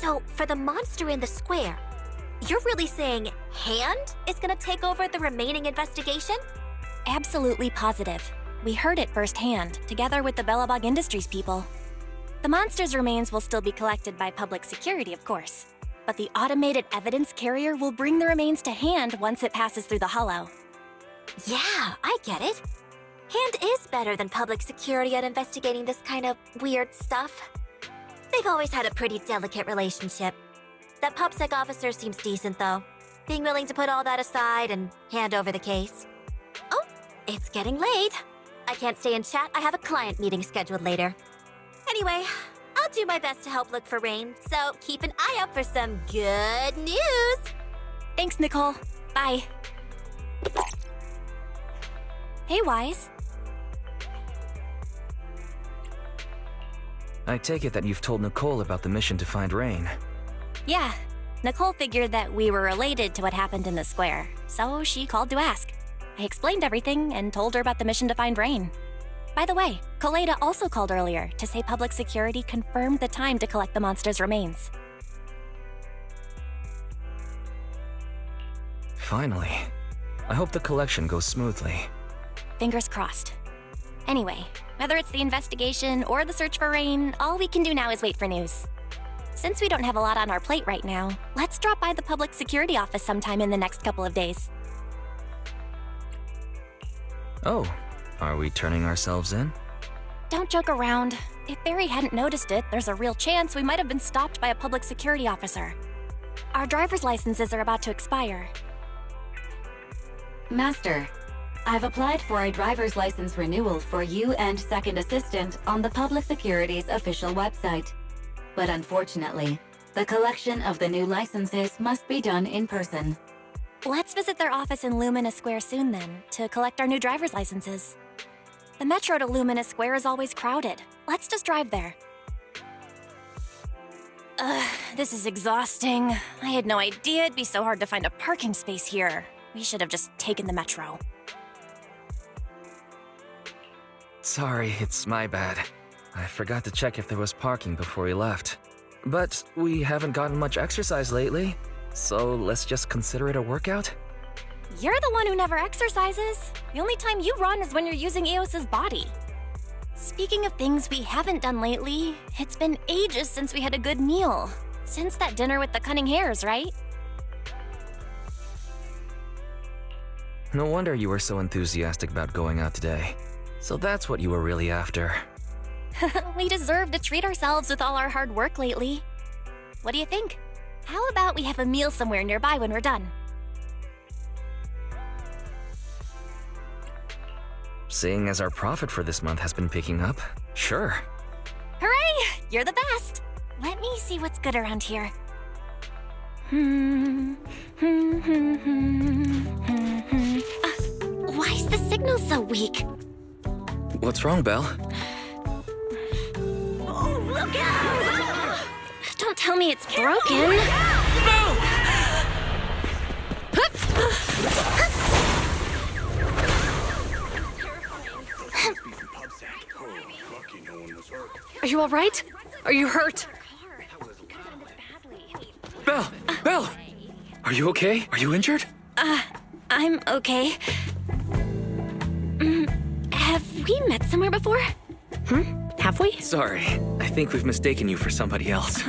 So, for the monster in the square, you're really saying Hand is gonna take over the remaining investigation? Absolutely positive. We heard it firsthand, together with the Bellabog Industries people. The monster's remains will still be collected by public security, of course. But the automated evidence carrier will bring the remains to Hand once it passes through the hollow. Yeah, I get it. Hand is better than public security at investigating this kind of weird stuff. They've always had a pretty delicate relationship. That PubSec officer seems decent, though, being willing to put all that aside and hand over the case. Oh, it's getting late. I can't stay and chat. I have a client meeting scheduled later. Anyway, I'll do my best to help look for Rain, so keep an eye out for some good news. Thanks, Nicole. Bye. Hey, Wise. I take it that you've told Nicole about the mission to find Rain. Yeah, Nicole figured that we were related to what happened in the square, so she called to ask. I explained everything and told her about the mission to find Rain. By the way, Koleda also called earlier to say public security confirmed the time to collect the monster's remains. Finally. I hope the collection goes smoothly. Fingers crossed. Anyway, whether it's the investigation or the search for Rain, all we can do now is wait for news. Since we don't have a lot on our plate right now, let's drop by the public security office sometime in the next couple of days. Oh, are we turning ourselves in? Don't joke around. If Barry hadn't noticed it, there's a real chance we might have been stopped by a public security officer. Our driver's licenses are about to expire. Master, I've applied for a driver's license renewal for you and second assistant on the Public Security's official website. But unfortunately, the collection of the new licenses must be done in person. Let's visit their office in Lumina Square soon then, to collect our new driver's licenses. The metro to Lumina Square is always crowded. Let's just drive there. This is exhausting. I had no idea it'd be so hard to find a parking space here. We should have just taken the metro. Sorry, it's my bad. I forgot to check if there was parking before we left. But we haven't gotten much exercise lately, so let's just consider it a workout? You're the one who never exercises. The only time you run is when you're using Eos's body. Speaking of things we haven't done lately, it's been ages since we had a good meal. Since that dinner with the cunning hares, right? No wonder you were so enthusiastic about going out today. So that's what you were really after. We deserve to treat ourselves with all our hard work lately. What do you think? How about we have a meal somewhere nearby when we're done? Seeing as our profit for this month has been picking up, sure. Hooray! You're the best! Let me see what's good around here. Why is the signal so weak? What's wrong, Belle? Oh, look out! Don't tell me it's broken. Are you all right? Are you hurt? Belle! Belle! Are you okay? Are you injured? I'm okay. Have we met somewhere before? Have we? Sorry, I think we've mistaken you for somebody else.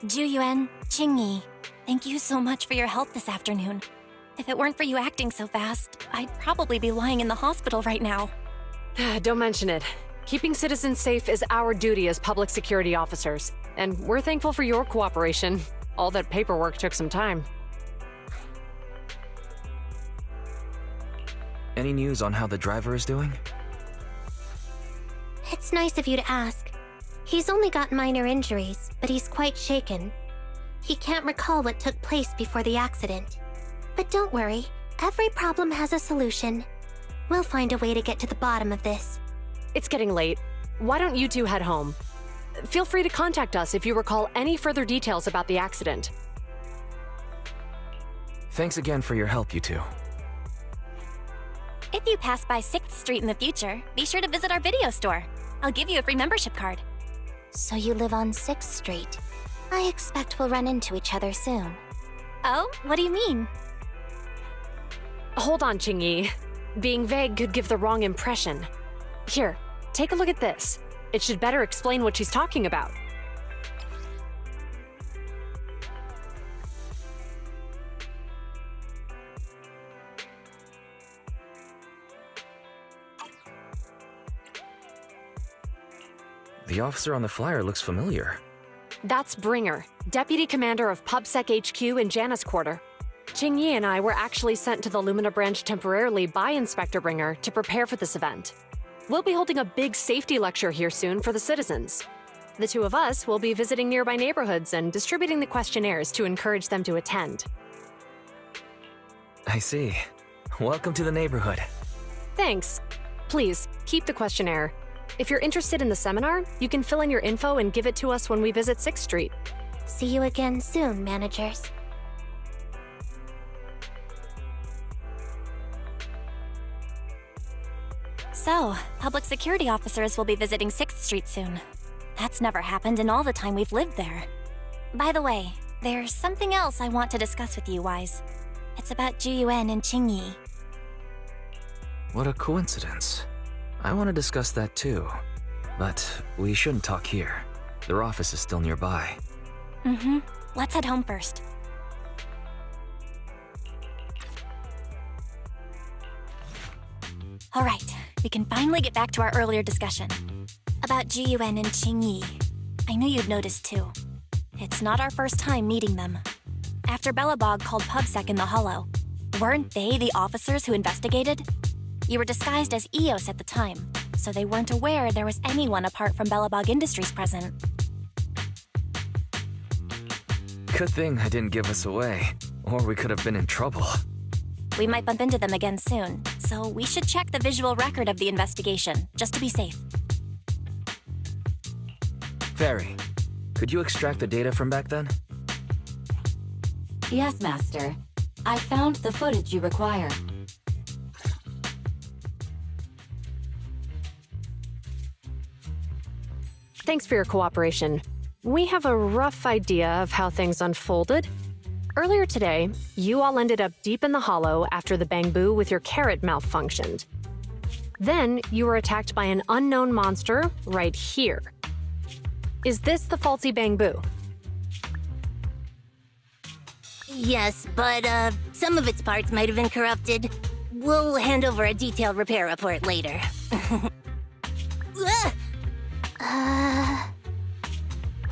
Zhu Yuan, Qingyi, thank you so much for your help this afternoon. If it weren't for you acting so fast, I'd probably be lying in the hospital right now. Don't mention it. Keeping citizens safe is our duty as public security officers, and we're thankful for your cooperation. All that paperwork took some time. Any news on how the driver is doing? It's nice of you to ask. He's only got minor injuries, but he's quite shaken. He can't recall what took place before the accident. But don't worry, every problem has a solution. We'll find a way to get to the bottom of this. It's getting late. Why don't you two head home? Feel free to contact us if you recall any further details about the accident. Thanks again for your help, you two. If you pass by 6th Street in the future, be sure to visit our video store. I'll give you a free membership card. So you live on 6th Street. I expect we'll run into each other soon. Oh, what do you mean? Hold on, Qingyi. Being vague could give the wrong impression. Here, take a look at this. It should better explain what she's talking about. The officer on the flyer looks familiar. That's Bringer, Deputy Commander of PubSec HQ in Janus Quarter. Qingyi and I were actually sent to the Lumina branch temporarily by Inspector Bringer to prepare for this event. We'll be holding a big safety lecture here soon for the citizens. The two of us will be visiting nearby neighborhoods and distributing the questionnaires to encourage them to attend. I see. Welcome to the neighborhood. Thanks. Please, keep the questionnaire. If you're interested in the seminar, you can fill in your info and give it to us when we visit 6th Street. See you again soon, managers. So, public security officers will be visiting 6th Street soon. That's never happened in all the time we've lived there. By the way, there's something else I want to discuss with you, Wise. It's about Zhu Yuan and Qingyi. What a coincidence. I want to discuss that too. But we shouldn't talk here. Their office is still nearby. Let's head home first. All right, we can finally get back to our earlier discussion. About Zhu Yuan and Qingyi. I knew you'd noticed too. It's not our first time meeting them. After Bellabog called PubSec in the Hollow, weren't they the officers who investigated? You were disguised as EOS at the time, so they weren't aware there was anyone apart from Bellabog Industries present. Good thing I didn't give us away, or we could have been in trouble. We might bump into them again soon, so we should check the visual record of the investigation, just to be safe. Fairy, could you extract the data from back then? Yes, Master. I found the footage you require. Thanks for your cooperation. We have a rough idea of how things unfolded. Earlier today, you all ended up deep in the hollow after the bamboo with your carrot malfunctioned. Then, you were attacked by an unknown monster right here. Is this the faulty bamboo? Yes, but some of its parts might have been corrupted. We'll hand over a detailed repair report later.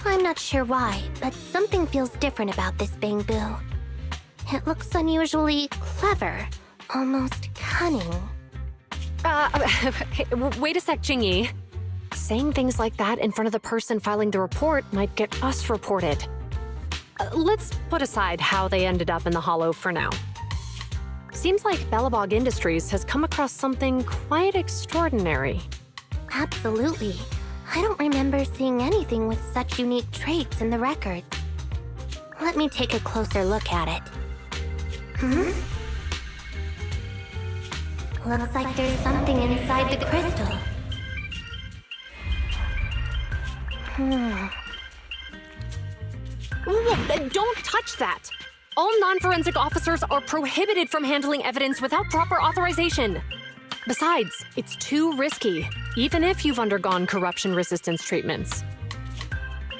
I'm not sure why, but something feels different about this bamboo. It looks unusually clever, almost cunning. Wait a sec, Qingyi. Saying things like that in front of the person filing the report might get us reported. Let's put aside how they ended up in the hollow for now. Seems like Bellabog Industries has come across something quite extraordinary. Absolutely. I don't remember seeing anything with such unique traits in the records. Let me take a closer look at it. Looks like there's something inside the crystal. Whoa, don't touch that! All non-forensic officers are prohibited from handling evidence without proper authorization. Besides, it's too risky, even if you've undergone corruption resistance treatments.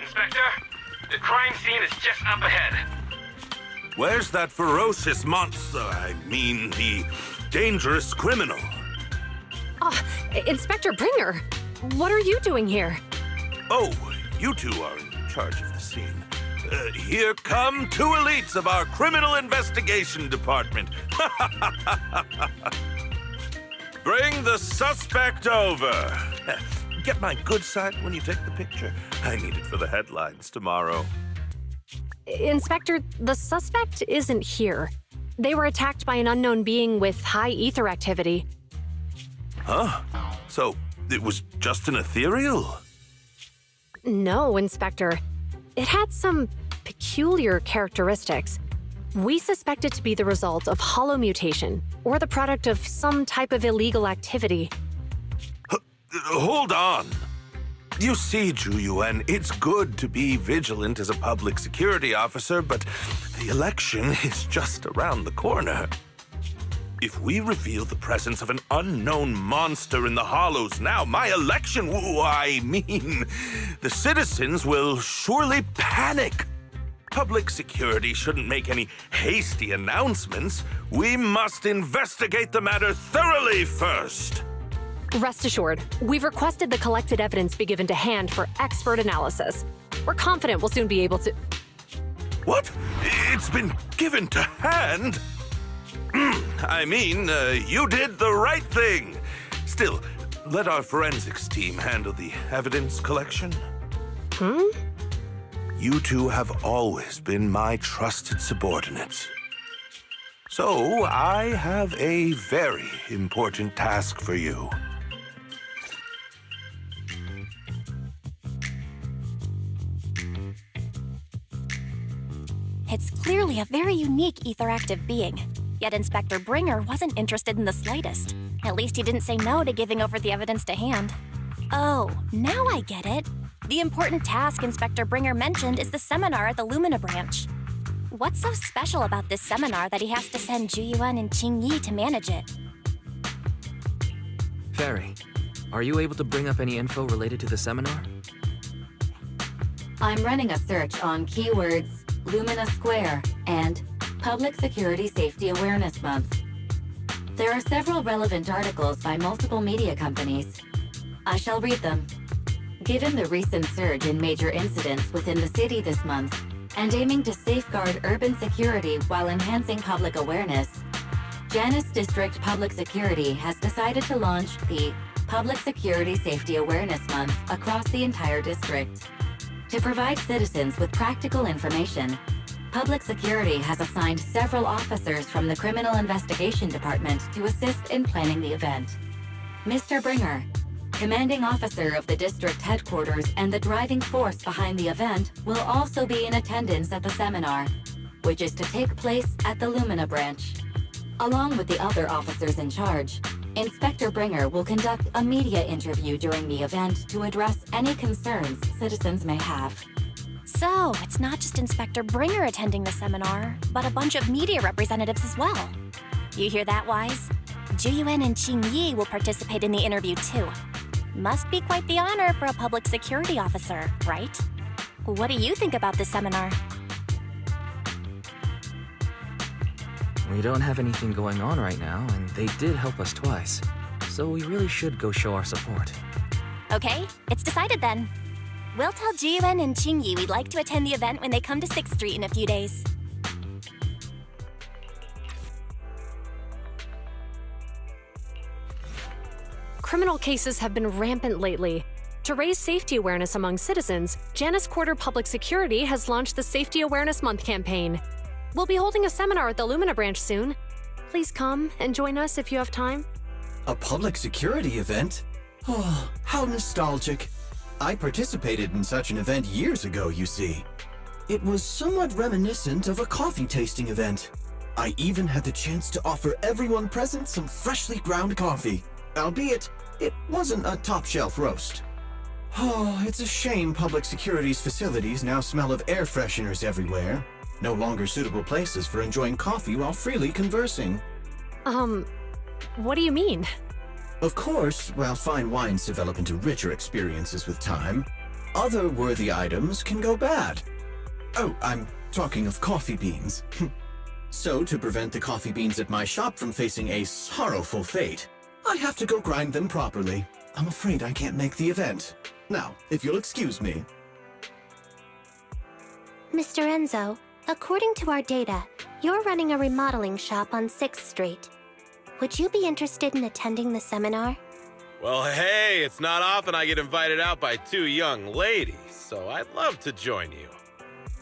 Inspector, the crime scene is just up ahead. Where's that ferocious monster? I mean, the dangerous criminal. Inspector Bringer, what are you doing here? Oh, you two are in charge of the scene. Here come two elites of our criminal investigation department. Bring the suspect over. Get my good side when you take the picture. I need it for the headlines tomorrow. Inspector, the suspect isn't here. They were attacked by an unknown being with high ether activity. Huh? So, it was just an ethereal? No, Inspector. It had some peculiar characteristics. We suspect it to be the result of hollow mutation, or the product of some type of illegal activity. Hold on. You see, Zhu Yuan, it's good to be vigilant as a public security officer, but the election is just around the corner. If we reveal the presence of an unknown monster in the Hollows now, my election, the citizens will surely panic. Public security shouldn't make any hasty announcements. We must investigate the matter thoroughly first. Rest assured, we've requested the collected evidence be given to hand for expert analysis. We're confident we'll soon be able to... What? It's been given to hand? You did the right thing. Still, let our forensics team handle the evidence collection. You two have always been my trusted subordinates. So, I have a very important task for you. It's clearly a very unique etheractive being. Yet Inspector Bringer wasn't interested in the slightest. At least he didn't say no to giving over the evidence to hand. Oh, now I get it. The important task Inspector Bringer mentioned is the seminar at the Lumina branch. What's so special about this seminar that he has to send Zhu Yuan and Qingyi to manage it? Fairy, are you able to bring up any info related to the seminar? I'm running a search on keywords Lumina Square and Public Security Safety Awareness Month. There are several relevant articles by multiple media companies. I shall read them. Given the recent surge in major incidents within the city this month, and aiming to safeguard urban security while enhancing public awareness, Janus District Public Security has decided to launch the Public Security Safety Awareness Month across the entire district. To provide citizens with practical information, Public Security has assigned several officers from the Criminal Investigation Department to assist in planning the event. Mr. Bringer, commanding officer of the district headquarters and the driving force behind the event, will also be in attendance at the seminar, which is to take place at the Lumina branch. Along with the other officers in charge, Inspector Bringer will conduct a media interview during the event to address any concerns citizens may have. So, it's not just Inspector Bringer attending the seminar, but a bunch of media representatives as well. You hear that, Wise? Zhu Yuan and Qingyi will participate in the interview too. Must be quite the honor for a public security officer, right? What do you think about this seminar? We don't have anything going on right now, and they did help us twice. So we really should go show our support. Okay, it's decided then. We'll tell Zhu Yuan and Qingyi we'd like to attend the event when they come to 6th Street in a few days. Criminal cases have been rampant lately. To raise safety awareness among citizens, Janus Quarter Public Security has launched the Safety Awareness Month campaign. We'll be holding a seminar at the Lumina branch soon. Please come and join us if you have time. A public security event? Oh, how nostalgic. I participated in such an event years ago, you see. It was somewhat reminiscent of a coffee tasting event. I even had the chance to offer everyone present some freshly ground coffee, albeit it wasn't a top-shelf roast. Oh, it's a shame public security's facilities now smell of air fresheners everywhere. No longer suitable places for enjoying coffee while freely conversing. What do you mean? Of course, while fine wines develop into richer experiences with time, other worthy items can go bad. Oh, I'm talking of coffee beans. So, to prevent the coffee beans at my shop from facing a sorrowful fate, I have to go grind them properly. I'm afraid I can't make the event. Now, if you'll excuse me. Mr. Enzo, according to our data, you're running a remodeling shop on 6th Street. Would you be interested in attending the seminar? Well, hey, it's not often I get invited out by two young ladies, so I'd love to join you.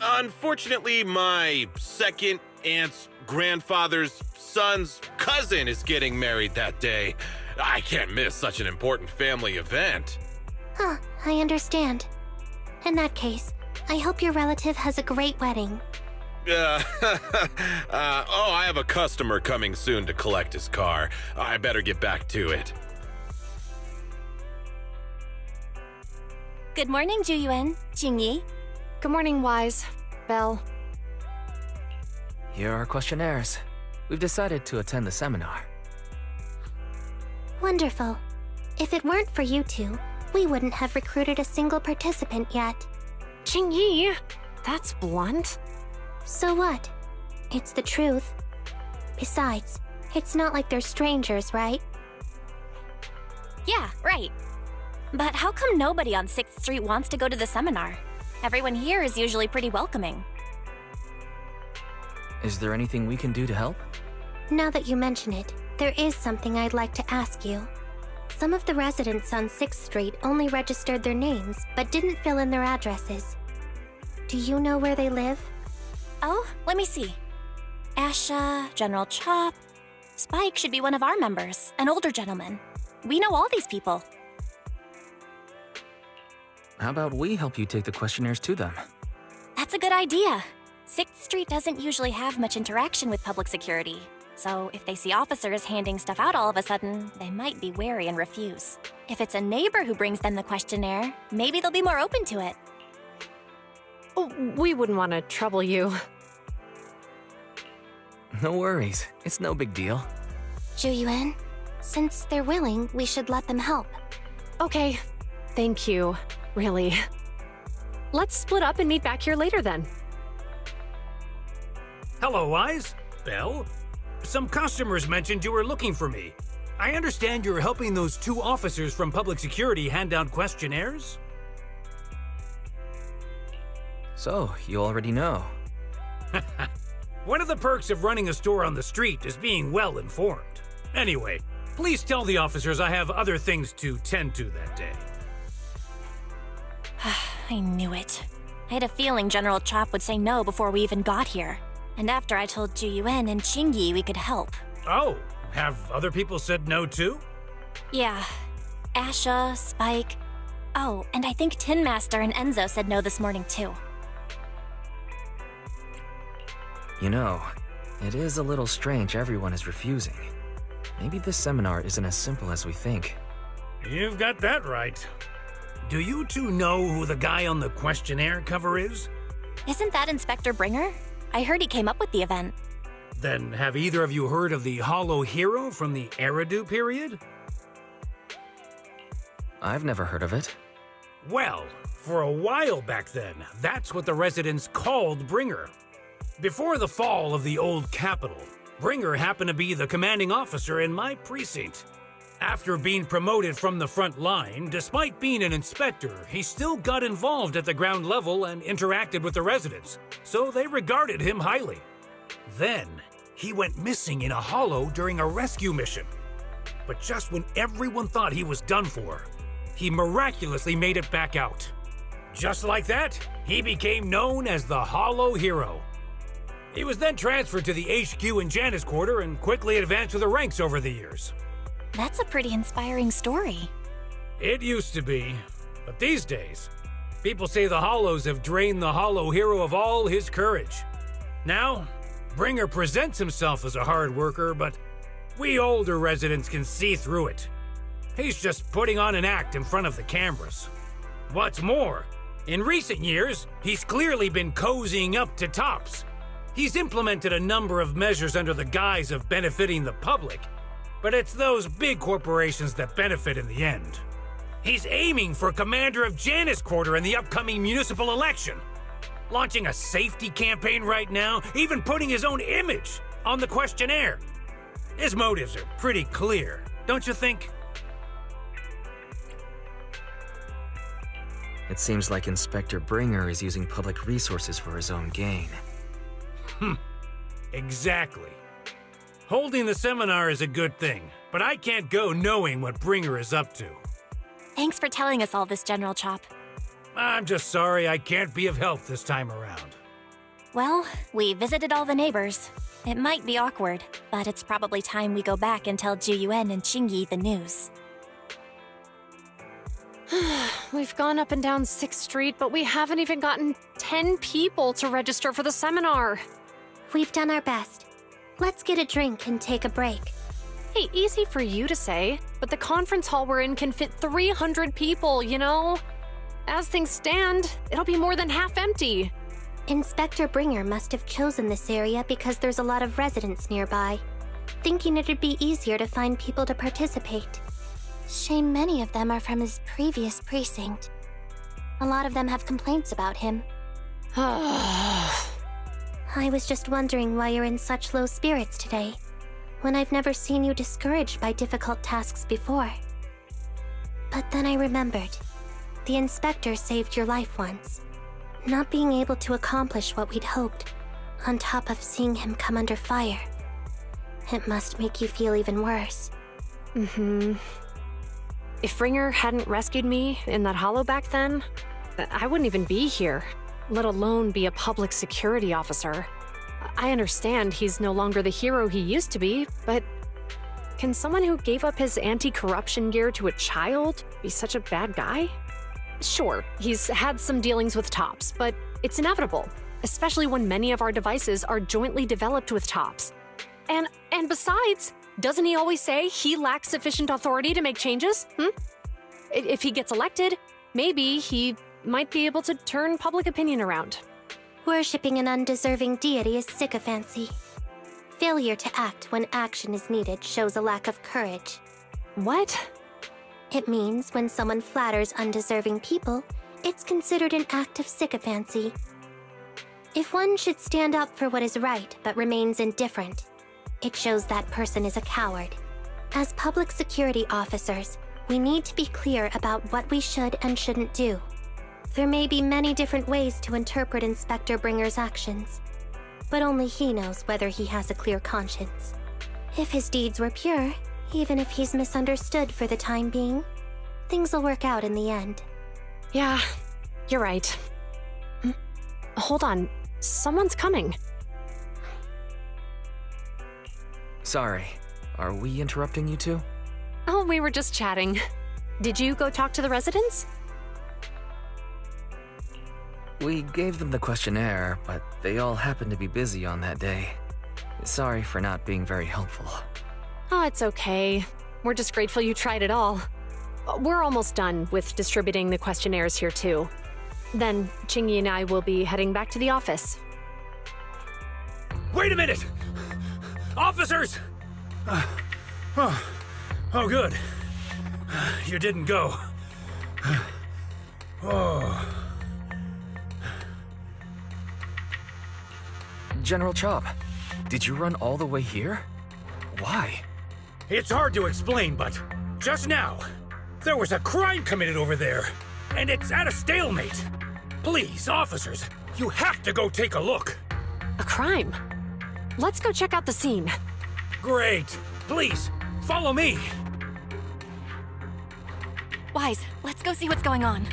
Unfortunately, my second aunt's grandfather's son's cousin is getting married that day. I can't miss such an important family event. Huh, I understand. In that case, I hope your relative has a great wedding. I have a customer coming soon to collect his car. I better get back to it. Good morning, Zhu Yuan, Qingyi. Good morning, Wise. Belle. Here are questionnaires. We've decided to attend the seminar. Wonderful. If it weren't for you two, we wouldn't have recruited a single participant yet. Qingyi! That's blunt. So what? It's the truth. Besides, it's not like they're strangers, right? Yeah, right. But how come nobody on 6th Street wants to go to the seminar? Everyone here is usually pretty welcoming. Is there anything we can do to help? Now that you mention it, there is something I'd like to ask you. Some of the residents on 6th Street only registered their names, but didn't fill in their addresses. Do you know where they live? Oh, let me see. Asha, General Chop. Spike should be one of our members, an older gentleman. We know all these people. How about we help you take the questionnaires to them? That's a good idea. 6th Street doesn't usually have much interaction with public security, so if they see officers handing stuff out all of a sudden, they might be wary and refuse. If it's a neighbor who brings them the questionnaire, maybe they'll be more open to it. Oh, we wouldn't want to trouble you. No worries. It's no big deal. Zhu Yuan, since they're willing, we should let them help. Okay. Thank you. Really. Let's split up and meet back here later then. Hello, Wise. Belle? Some customers mentioned you were looking for me. I understand you're helping those 2 officers from public security hand out questionnaires? So, you already know. One of the perks of running a store on the street is being well informed. Anyway, please tell the officers I have other things to tend to that day. I knew it. I had a feeling General Chop would say no before we even got here. And after I told Zhu Yuan and Qingyi we could help. Oh, have other people said no too? Yeah. Asha, Spike. Oh, and I think Tin Master and Enzo said no this morning too. You know, it is a little strange everyone is refusing. Maybe this seminar isn't as simple as we think. You've got that right. Do you 2 know who the guy on the questionnaire cover is? Isn't that Inspector Bringer? I heard he came up with the event. Then have either of you heard of the Hollow Hero from the Eridu period? I've never heard of it. Well, for a while back then, that's what the residents called Bringer. Before the fall of the old capital, Bringer happened to be the commanding officer in my precinct. After being promoted from the front line, despite being an inspector, he still got involved at the ground level and interacted with the residents, so they regarded him highly. Then, he went missing in a hollow during a rescue mission. But just when everyone thought he was done for, he miraculously made it back out. Just like that, he became known as the Hollow Hero. He was then transferred to the HQ in Janus Quarter and quickly advanced through the ranks over the years. That's a pretty inspiring story. It used to be, but these days, people say the Hollows have drained the Hollow Hero of all his courage. Now, Bringer presents himself as a hard worker, but we older residents can see through it. He's just putting on an act in front of the cameras. What's more, in recent years, he's clearly been cozying up to tops. He's implemented a number of measures under the guise of benefiting the public, but it's those big corporations that benefit in the end. He's aiming for commander of Janus Quarter in the upcoming municipal election, launching a safety campaign right now, even putting his own image on the questionnaire. His motives are pretty clear, don't you think? It seems like Inspector Bringer is using public resources for his own gain. Exactly. Holding the seminar is a good thing, but I can't go knowing what Bringer is up to. Thanks for telling us all this, General Chop. I'm just sorry I can't be of help this time around. Well, we visited all the neighbors. It might be awkward, but it's probably time we go back and tell Zhu Yuan and Qingyi the news. We've gone up and down 6th Street, but we haven't even gotten 10 people to register for the seminar. We've done our best. Let's get a drink and take a break. Hey, easy for you to say, but the conference hall we're in can fit 300 people, you know? As things stand, it'll be more than half empty. Inspector Bringer must have chosen this area because there's a lot of residents nearby, thinking it'd be easier to find people to participate. Shame many of them are from his previous precinct. A lot of them have complaints about him. I was just wondering why you're in such low spirits today, when I've never seen you discouraged by difficult tasks before. But then I remembered. The inspector saved your life once. Not being able to accomplish what we'd hoped, on top of seeing him come under fire. It must make you feel even worse. If Bringer hadn't rescued me in that hollow back then, I wouldn't even be here, let alone be a public security officer. I understand he's no longer the hero he used to be, but can someone who gave up his anti-corruption gear to a child be such a bad guy? Sure, he's had some dealings with Tops, but it's inevitable, especially when many of our devices are jointly developed with Tops. And besides, doesn't he always say he lacks sufficient authority to make changes? If he gets elected, maybe he might be able to turn public opinion around. Worshipping an undeserving deity is sycophancy. Failure to act when action is needed shows a lack of courage. What? It means when someone flatters undeserving people, it's considered an act of sycophancy. If one should stand up for what is right but remains indifferent, it shows that person is a coward. As public security officers, we need to be clear about what we should and shouldn't do. There may be many different ways to interpret Inspector Bringer's actions, but only he knows whether he has a clear conscience. If his deeds were pure, even if he's misunderstood for the time being, things will work out in the end. Yeah, you're right. Hold on, someone's coming. Sorry, are we interrupting you two? Oh, we were just chatting. Did you go talk to the residents? We gave them the questionnaire, but they all happened to be busy on that day. Sorry for not being very helpful. Oh, it's okay. We're just grateful you tried it all. We're almost done with distributing the questionnaires here, too. Then, Qingyi and I will be heading back to the office. Wait a minute! Officers! Oh, good. You didn't go. Oh. General Chop, did you run all the way here? Why? It's hard to explain, but just now, there was a crime committed over there, and it's at a stalemate. Please, officers, you have to go take a look. A crime? Let's go check out the scene. Great. Please, follow me. Wise, let's go see what's going on.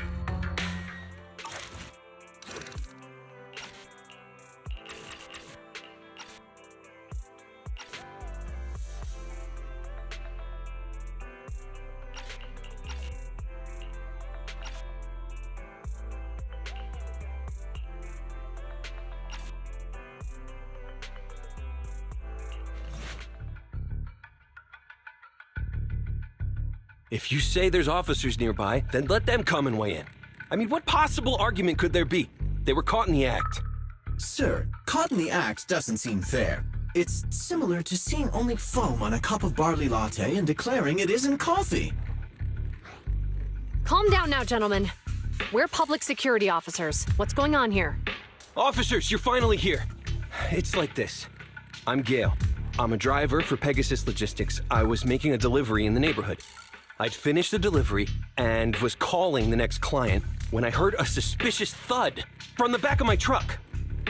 If you say there's officers nearby, then let them come and weigh in. I mean, what possible argument could there be? They were caught in the act. Sir, caught in the act doesn't seem fair. It's similar to seeing only foam on a cup of barley latte and declaring it isn't coffee. Calm down now, gentlemen. We're public security officers. What's going on here? Officers, you're finally here. It's like this. I'm Gale. I'm a driver for Pegasus Logistics. I was making a delivery in the neighborhood. I'd finished the delivery and was calling the next client when I heard a suspicious thud from the back of my truck.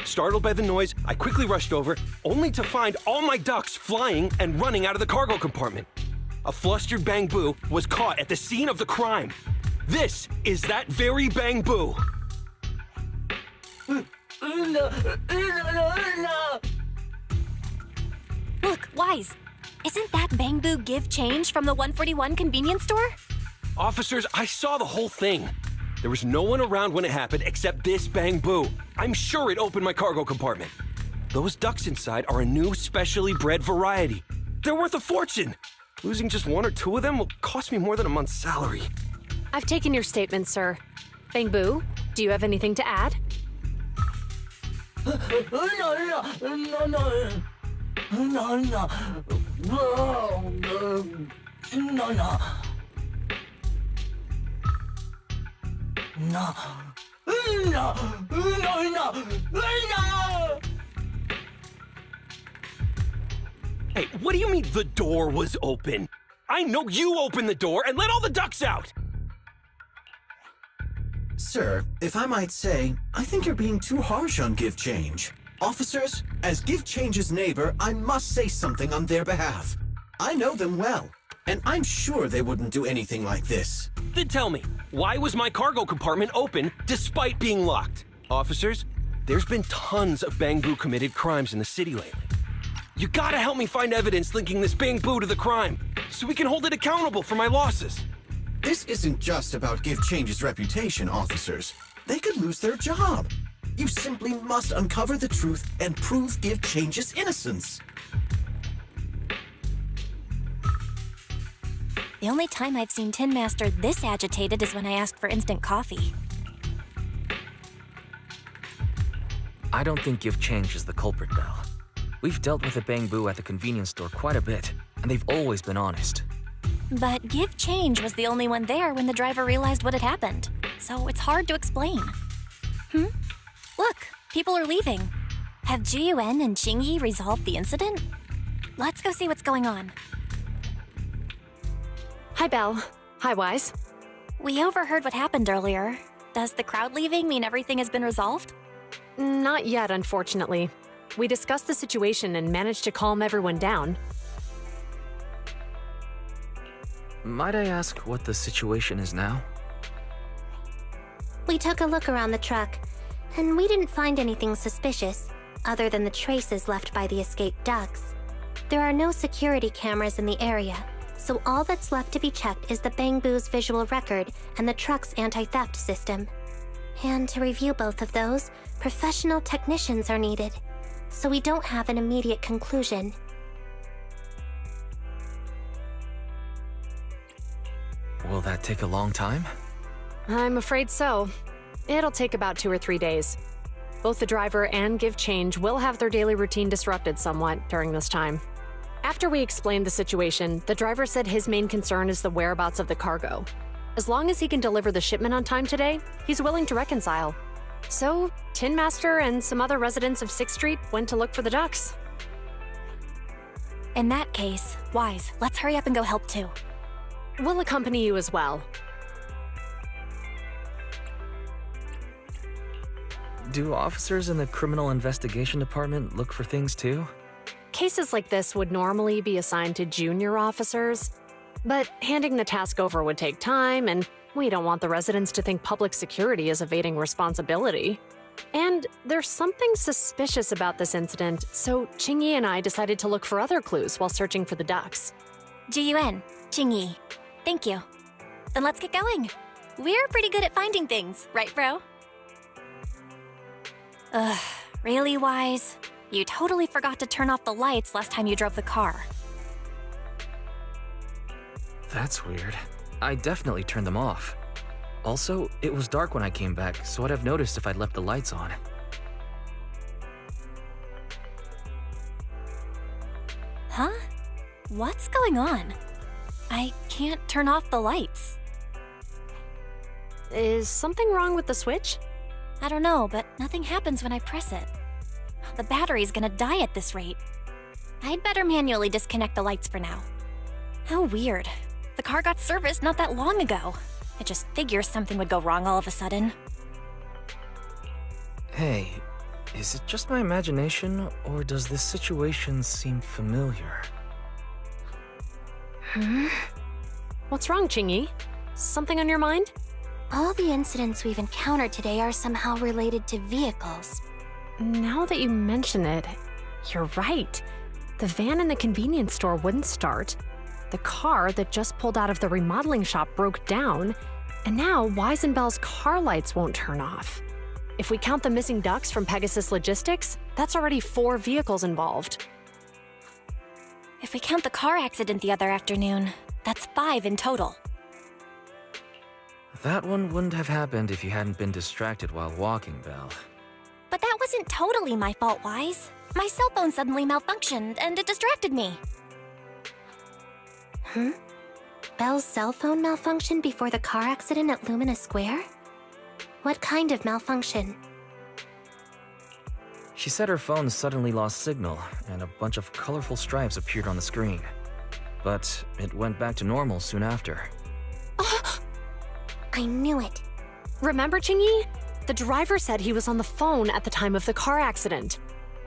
Startled by the noise, I quickly rushed over, only to find all my ducks flying and running out of the cargo compartment. A flustered Bang Boo was caught at the scene of the crime. This is that very Bang Boo. Look, Wise. Isn't that Bang Boo give change from the 141 convenience store? Officers, I saw the whole thing. There was no one around when it happened except this bamboo. I'm sure it opened my cargo compartment. Those ducks inside are a new specially bred variety. They're worth a fortune. Losing just one or two of them will cost me more than a month's salary. I've taken your statement, sir. Bangbu, do you have anything to add? Hey, what do you mean the door was open? I know you opened the door and let all the ducks out! Sir, if I might say, I think you're being too harsh on Give Change. Officers, as Give Change's neighbor, I must say something on their behalf. I know them well, and I'm sure they wouldn't do anything like this. Then tell me, why was my cargo compartment open despite being locked? Officers, there's been tons of Bangbu committed crimes in the city lately. You gotta help me find evidence linking this Bangbu to the crime, so we can hold it accountable for my losses. This isn't just about Give Change's reputation, officers. They could lose their job. You simply must uncover the truth and prove Give Change's innocence. The only time I've seen Tin Master this agitated is when I asked for instant coffee. I don't think Give Change is the culprit, Belle. We've dealt with the Bangbu at the convenience store quite a bit, and they've always been honest. But Give Change was the only one there when the driver realized what had happened, so it's hard to explain. Look, people are leaving. Have Zhu Yuan and Qingyi resolved the incident? Let's go see what's going on. Hi, Belle. Hi, Wise. We overheard what happened earlier. Does the crowd leaving mean everything has been resolved? Not yet, unfortunately. We discussed the situation and managed to calm everyone down. Might I ask what the situation is now? We took a look around the truck, and we didn't find anything suspicious, other than the traces left by the escaped ducks. There are no security cameras in the area, so all that's left to be checked is the Bangbu's visual record and the truck's anti-theft system. And to review both of those, professional technicians are needed, so we don't have an immediate conclusion. Will that take a long time? I'm afraid so. It'll take about 2 or 3 days. Both the driver and Give Change will have their daily routine disrupted somewhat during this time. After we explained the situation, the driver said his main concern is the whereabouts of the cargo. As long as he can deliver the shipment on time today, he's willing to reconcile. So, Tin Master and some other residents of 6th Street went to look for the ducks. In that case, Wise, let's hurry up and go help too. We'll accompany you as well. Do officers in the criminal investigation department look for things too? Cases like this would normally be assigned to junior officers, but handing the task over would take time, and we don't want the residents to think public security is evading responsibility. And there's something suspicious about this incident, so Qingyi and I decided to look for other clues while searching for the ducks. Zhu Yuan, Qingyi. Thank you. Then let's get going. We're pretty good at finding things, right, bro? Ugh, really, Wise? You totally forgot to turn off the lights last time you drove the car. That's weird. I definitely turned them off. Also, it was dark when I came back, so I'd have noticed if I'd left the lights on. Huh? What's going on? I can't turn off the lights. Is something wrong with the switch? I don't know, but nothing happens when I press it. The battery's gonna die at this rate. I'd better manually disconnect the lights for now. How weird. The car got serviced not that long ago. I just figured something would go wrong all of a sudden. Hey, is it just my imagination, or does this situation seem familiar? What's wrong, Qingyi? Something on your mind? All the incidents we've encountered today are somehow related to vehicles. Now that you mention it, you're right. The van in the convenience store wouldn't start. The car that just pulled out of the remodeling shop broke down, and now Wise and Belle's car lights won't turn off. If we count the missing ducks from Pegasus Logistics, that's already 4 vehicles involved. If we count the car accident the other afternoon, that's 5 in total. That one wouldn't have happened if you hadn't been distracted while walking, Belle. But that wasn't totally my fault, Wise. My cell phone suddenly malfunctioned, and it distracted me. Belle's cell phone malfunctioned before the car accident at Lumina Square? What kind of malfunction? She said her phone suddenly lost signal, and a bunch of colorful stripes appeared on the screen. But it went back to normal soon after. I knew it. Remember, Qingyi? The driver said he was on the phone at the time of the car accident.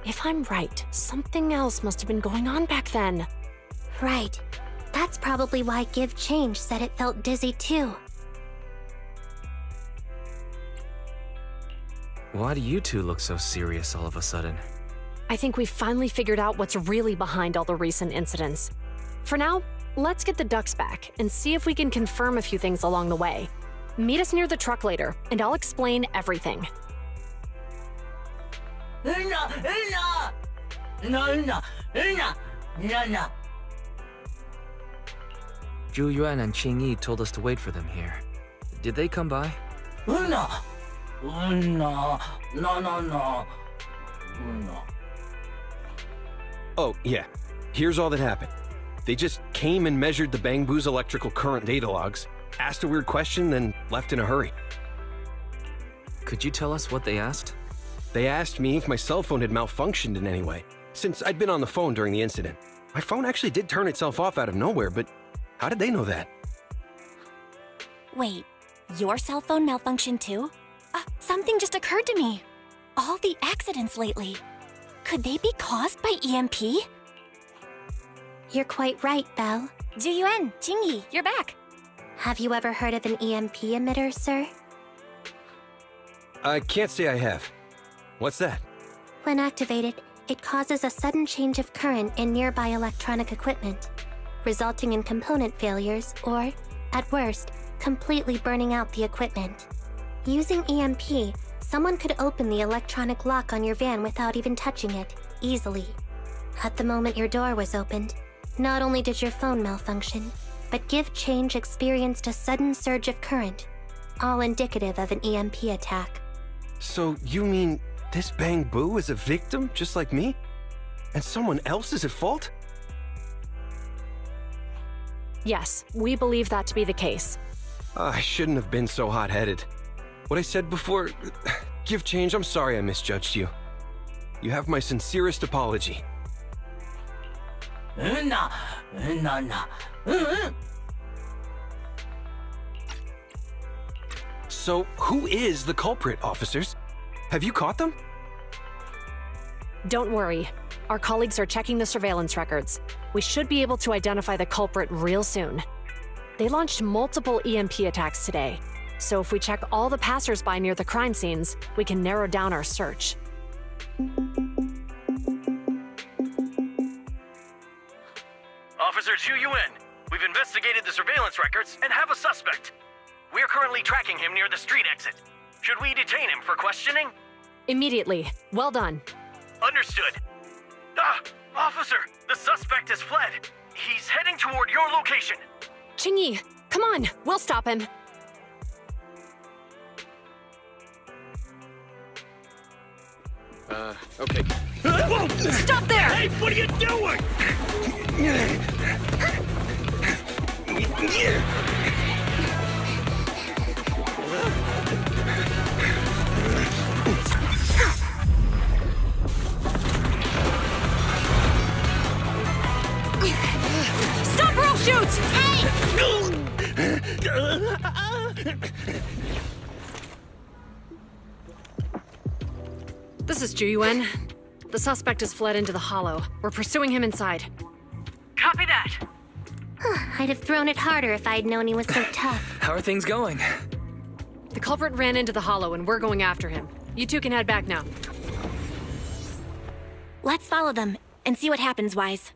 If I'm right, something else must have been going on back then. Right. That's probably why Give Change said it felt dizzy too. Why do you two look so serious all of a sudden? I think we've finally figured out what's really behind all the recent incidents. For now, let's get the ducks back and see if we can confirm a few things along the way. Meet us near the truck later, and I'll explain everything. Zhu Yuan and Qingyi told us to wait for them here. Did they come by? Oh, yeah. Here's all that happened. They just came and measured the Bangbu's electrical current data logs, asked a weird question, then left in a hurry. Could you tell us what they asked? They asked me if my cell phone had malfunctioned in any way, since I'd been on the phone during the incident. My phone actually did turn itself off out of nowhere, but how did they know that? Wait, your cell phone malfunctioned too? Something just occurred to me. All the accidents lately, could they be caused by EMP? You're quite right, Belle. Zhu Yuan, Qingyi, you're back. Have you ever heard of an EMP emitter, sir? I can't say I have. What's that? When activated, it causes a sudden change of current in nearby electronic equipment, resulting in component failures or, at worst, completely burning out the equipment. Using EMP, someone could open the electronic lock on your van without even touching it, easily. At the moment your door was opened, not only did your phone malfunction, but Give Change experienced a sudden surge of current, all indicative of an EMP attack. So you mean this Bangbu is a victim just like me? And someone else is at fault? Yes, we believe that to be the case. I shouldn't have been so hot-headed. What I said before, Give Change, I'm sorry I misjudged you. You have my sincerest apology. So, who is the culprit, officers? Have you caught them? Don't worry. Our colleagues are checking the surveillance records. We should be able to identify the culprit real soon. They launched multiple EMP attacks today, so if we check all the passers-by near the crime scenes, we can narrow down our search. Officer Zhu Yuan, we've investigated the surveillance records and have a suspect. We're currently tracking him near the street exit. Should we detain him for questioning? Immediately. Well done. Understood. Officer, the suspect has fled. He's heading toward your location. Qingyi, come on, we'll stop him. Okay. Whoa! Stop there! Hey, what are you doing? Stop or I'll shoot! Hey! This is Zhu Yuan. The suspect has fled into the hollow. We're pursuing him inside. Copy that. I'd have thrown it harder if I'd known he was so tough. How are things going? The culprit ran into the hollow and we're going after him. You two can head back now. Let's follow them and see what happens, Wise.